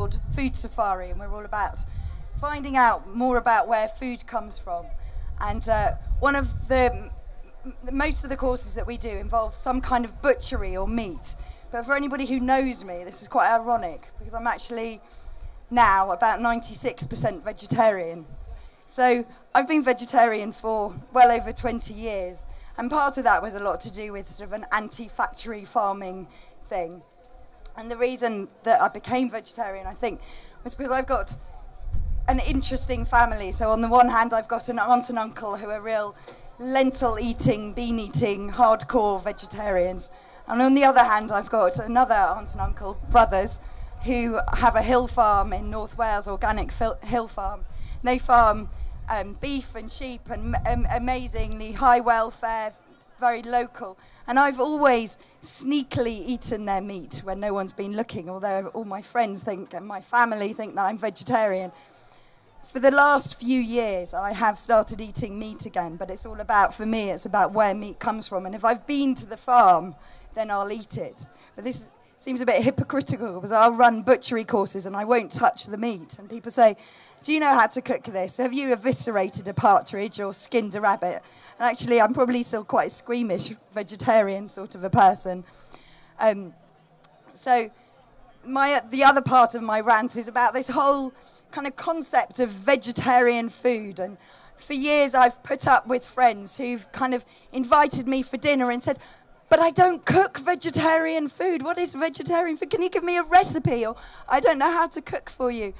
called Food Safari, and we're all about finding out more about where food comes from. And most of the courses that we do involve some kind of butchery or meat. But for anybody who knows me, this is quite ironic, because I'm actually now about 96% vegetarian. So I've been vegetarian for well over 20 years, and part of that was a lot to do with sort of an anti-factory farming thing. And the reason that I became vegetarian, I think, was because I've got an interesting family. So on the one hand, I've got an aunt and uncle who are real lentil-eating, bean-eating, hardcore vegetarians. And on the other hand, I've got another aunt and uncle, brothers, who have a hill farm in North Wales, organic hill farm. They farm beef and sheep and amazingly high welfare, very local. And I've always sneakily eaten their meat when no one's been looking, although all my friends think and my family think that I'm vegetarian. For the last few years, I have started eating meat again, but it's all about, for me, it's about where meat comes from. And if I've been to the farm, then I'll eat it. But this seems a bit hypocritical, because I'll run butchery courses and I won't touch the meat. And people say, do you know how to cook this? Have you eviscerated a partridge or skinned a rabbit? And actually, I'm probably still quite a squeamish vegetarian sort of a person. So the other part of my rant is about this whole kind of concept of vegetarian food. And for years, I've put up with friends who've kind of invited me for dinner and said, but I don't cook vegetarian food. What is vegetarian food? Can you give me a recipe? Or I don't know how to cook for you.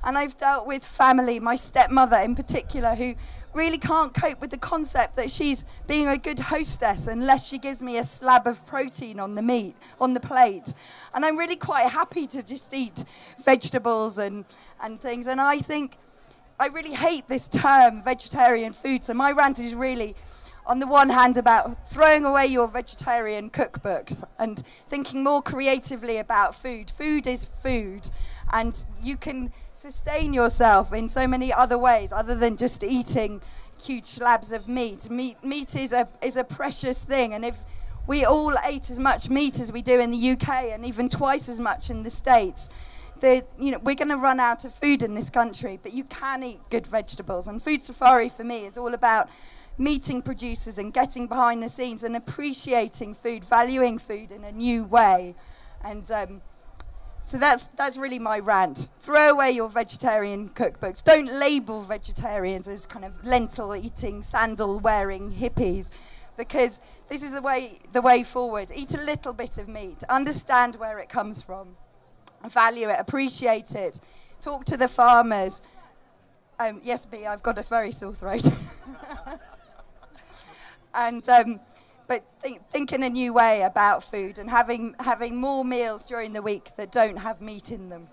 And I've dealt with family, my stepmother in particular, who really can't cope with the concept that she's being a good hostess unless she gives me a slab of protein on the plate. And I'm really quite happy to just eat vegetables and things. And I think I really hate this term, vegetarian food. So my rant is really, on the one hand, about throwing away your vegetarian cookbooks and thinking more creatively about food. Food is food, and you can sustain yourself in so many other ways other than just eating huge slabs of meat. Meat is a precious thing, and if we all ate as much meat as we do in the UK and even twice as much in the States, we're going to run out of food in this country. But you can eat good vegetables, and Food Safari for me is all about meeting producers and getting behind the scenes and appreciating food, valuing food in a new way. And so that's really my rant. Throw away your vegetarian cookbooks. Don't label vegetarians as kind of lentil-eating, sandal-wearing hippies, because this is the way forward. Eat a little bit of meat. Understand where it comes from. Value it. Appreciate it. Talk to the farmers. Yes, B, I've got a very sore throat. And but think in a new way about food, and having more meals during the week that don't have meat in them.